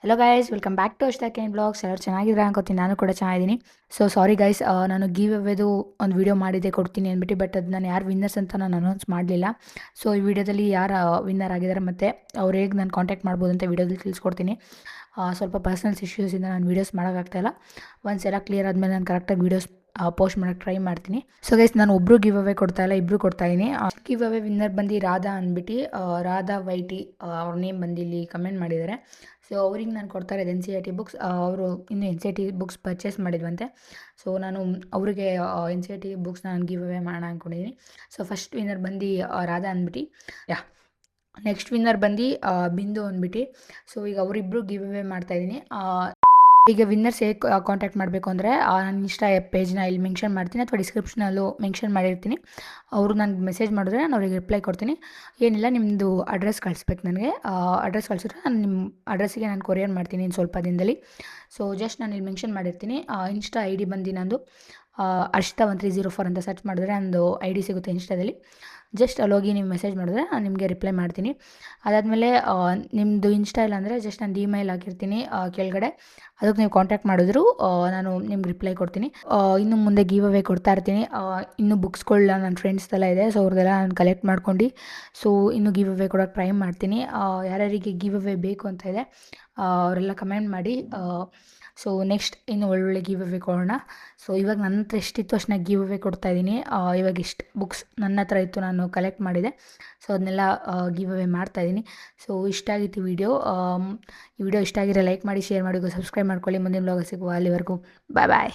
Hello guys, welcome back to ಅಶ್ತಾ ಕೇನ್ blogs. ಎಲ್ಲರೂ ಚೆನ್ನಾಗಿದ್ರೆ ಅನ್ಕೋತೀನಿ, ನಾನು ಕೂಡ ಚೆನ್ನಾಗಿದ್ದೀನಿ. ಸೊ ಸಾರಿ ಗೈಸ್, ನಾನು ಗಿವ್ ಅವೇದು ಒಂದು ವಿಡಿಯೋ ಮಾಡಿದ್ದೆ ಕೊಡ್ತೀನಿ ಅಂದ್ಬಿಟ್ಟು, ಬಟ್ ಅದು ನಾನು ಯಾರು ವಿನ್ನರ್ಸ್ ಅಂತ ನಾನು ಅನೌನ್ಸ್ ಮಾಡಲಿಲ್ಲ. ಸೊ ಈ ವಿಡಿಯೋದಲ್ಲಿ ಯಾರು ವಿನ್ನರ್ ಆಗಿದ್ದಾರೆ ಮತ್ತು ಅವ್ರು ಹೇಗೆ ನಾನು ಕಾಂಟ್ಯಾಕ್ಟ್ ಮಾಡ್ಬೋದು ಅಂತ ವಿಡಿಯೋದಲ್ಲಿ ತಿಳಿಸ್ಕೊಡ್ತೀನಿ. ಸ್ವಲ್ಪ ಪರ್ಸನಲ್ಸ್ ಇಶ್ಯೂಸಿಂದ ನಾನು ವೀಡಿಯೋಸ್ ಮಾಡೋಕ್ಕಾಗ್ತಾಯಿಲ್ಲ. ಒಂದ್ಸಲ ಎಲ್ಲ ಕ್ಲಿಯರ್ ಆದಮೇಲೆ ನಾನು ಕರೆಕ್ಟಾಗಿ ವೀಡಿಯೋಸ್ ಪೋಸ್ಟ್ ಮಾಡೋಕ್ಕೆ ಟ್ರೈ ಮಾಡ್ತೀನಿ. ಸೊ ಗೈಸ್, ನಾನು ಒಬ್ಬರು ಗಿವ್ ಅವೇ ಕೊಡ್ತಾಯಿಲ್ಲ, ಇಬ್ಬರು ಕೊಡ್ತಾಯಿದ್ದೀನಿ. ಗಿವ್ ಅವೇ ವಿನ್ನರ್ ಬಂದು ರಾಧಾ ಅಂದ್ಬಿಟ್ಟು, ರಾಧಾ ವೈಟಿ ಅವ್ರ ನೇಮ್ ಬಂದು ಇಲ್ಲಿ ಕಮೆಂಟ್ ಮಾಡಿದ್ದಾರೆ. ಸೊ ಅವ್ರಿಗೆ ನಾನು ಕೊಡ್ತಾ ಇರೋದು N C R T books. ಅವರು ಇನ್ನೂ N C R T books purchase ಮಾಡಿದ್ವಂತೆ. ಸೊ ನಾನು ಅವರಿಗೆ ಎನ್ ಸಿ ಆರ್ ಟಿ ಬುಕ್ಸ್ನ ನಾನು ಗಿವ್ ಅವೇ ಮಾಡೋಣ ಅಂದ್ಕೊಂಡಿದ್ದೀನಿ. ಸೊ ಫಸ್ಟ್ ವಿನ್ನರ್ ಬಂದು ರಾಧಾ ಅಂದ್ಬಿಟ್ಟು, ಯಾ ನೆಕ್ಸ್ಟ್ ವಿನ್ನರ್ ಬಂದು ಬಿಂದು ಅಂದ್ಬಿಟ್ಟು. ಸೊ ಈಗ ಅವರಿಬ್ಬರು ಗಿವ್ ಅವೇ ಮಾಡ್ತಾಯಿದ್ದೀನಿ. ಈಗ ವಿನ್ನರ್ಸ್ ಹೇಗೆ ಕಾಂಟ್ಯಾಕ್ಟ್ ಮಾಡಬೇಕು ಅಂದರೆ, ನಾನು ಇನ್ಸ್ಟಾ ಪೇಜ್ನ ಇಲ್ಲಿ ಮೆನ್ಷನ್ ಮಾಡ್ತೀನಿ ಅಥವಾ ಡಿಸ್ಕ್ರಿಪ್ಷನಲ್ಲೂ ಮೆನ್ಷನ್ ಮಾಡಿರ್ತೀನಿ. ಅವರು ನನಗೆ ಮೆಸೇಜ್ ಮಾಡಿದ್ರೆ ನಾನು ಅವ್ರಿಗೆ ರಿಪ್ಲೈ ಕೊಡ್ತೀನಿ. ಏನಿಲ್ಲ, ನಿಮ್ಮದು ಅಡ್ರೆಸ್ ಕಳಿಸ್ಬೇಕು ನನಗೆ. ಅಡ್ರೆಸ್ ಕಳಿಸಿದ್ರೆ ನಾನು ನಿಮ್ಮ ಅಡ್ರೆಸ್ಸಿಗೆ ನಾನು ಕೊರಿಯರ್ ಮಾಡ್ತೀನಿ ಇನ್ನು ಸ್ವಲ್ಪ ದಿನದಲ್ಲಿ. ಸೊ ಜಸ್ಟ್ ನಾನು ಇಲ್ಲಿ ಮೆನ್ಷನ್ ಮಾಡಿರ್ತೀನಿ. ಇನ್ಸ್ಟಾ ಐ ಡಿ ಬಂದು ನಂದು Arshita1304 ಅಂತ ಸರ್ಚ್ ಮಾಡಿದ್ರೆ ನಂದು ಐ ಡಿ ಸಿಗುತ್ತೆ ಇನ್ಸ್ಟಾದಲ್ಲಿ. ಜಸ್ಟ್ ಅಲ್ಲಿ ಹೋಗಿ ನೀವು ಮೆಸೇಜ್ ಮಾಡಿದ್ರೆ ನಾನು ನಿಮಗೆ ರಿಪ್ಲೈ ಮಾಡ್ತೀನಿ. ಅದಾದಮೇಲೆ ನಿಮ್ಮದು ಇನ್ಸ್ಟಾ ಇಲ್ಲ ಅಂದರೆ ಜಸ್ಟ್ ನಾನು ಇಮೇಲ್ ಹಾಕಿರ್ತೀನಿ ಕೆಳಗಡೆ. ಅದಕ್ಕೆ ನೀವು ಕಾಂಟ್ಯಾಕ್ಟ್ ಮಾಡಿದ್ರು ನಾನು ನಿಮ್ಗೆ ರಿಪ್ಲೈ ಕೊಡ್ತೀನಿ. ಇನ್ನು ಮುಂದೆ ಗಿವ್ ಅವೇ ಕೊಡ್ತಾ ಇರ್ತೀನಿ. ಇನ್ನೂ ಬುಕ್ಸ್ಗಳನ್ನ ನನ್ನ ಫ್ರೆಂಡ್ಸ್ದೆಲ್ಲ ಇದೆ. ಸೊ ಅವ್ರದ್ದೆಲ್ಲ ನಾನು ಕಲೆಕ್ಟ್ ಮಾಡ್ಕೊಂಡು ಸೊ ಇನ್ನೂ ಗಿವ್ ಅವೇ ಕೊಡೋಕ್ಕೆ ಟ್ರೈ ಮಾಡ್ತೀನಿ. ಯಾರ್ಯಾರಿಗೆ ಗಿವ್ ಅವೇ ಬೇಕು ಅಂತ ಇದೆ ಅವರೆಲ್ಲ ಕಮೆಂಟ್ ಮಾಡಿ. ಸೊ ನೆಕ್ಸ್ಟ್ ಇನ್ನು ಒಳ್ಳೊಳ್ಳೆ ಗಿವ್ ಅವೇ ಕೊಡೋಣ. ಸೊ ಇವಾಗ ನನ್ನ ಹತ್ರ ಎಷ್ಟಿತ್ತು ಅಷ್ಟನ್ನ ಗಿವ್ ಅವೇ ಕೊಡ್ತಾಯಿದ್ದೀನಿ. ಇವಾಗ ಇಷ್ಟು ಬುಕ್ಸ್ ನನ್ನ ಹತ್ರ ಇತ್ತು, ನಾನು ಕಲೆಕ್ಟ್ ಮಾಡಿದೆ. ಸೊ ಅದನ್ನೆಲ್ಲ ಗಿವ್ ಅವೇ ಮಾಡ್ತಾಯಿದ್ದೀನಿ. ಸೊ ಇಷ್ಟ ಆಗಿತ್ತು ವಿಡಿಯೋ. ಈ ವಿಡಿಯೋ ಇಷ್ಟ ಆಗಿರೋ ಲೈಕ್ ಮಾಡಿ, ಶೇರ್ ಮಾಡಿ, ಸಬ್ಸ್ಕ್ರೈಬ್ ಮಾಡ್ಕೊಳ್ಳಿ. ಮುಂದಿನ ಬ್ಲಾಗ್ ಸಿಗುವ. ಅಲ್ಲಿವರೆಗೂ ಬಾಯ್ ಬಾಯ್.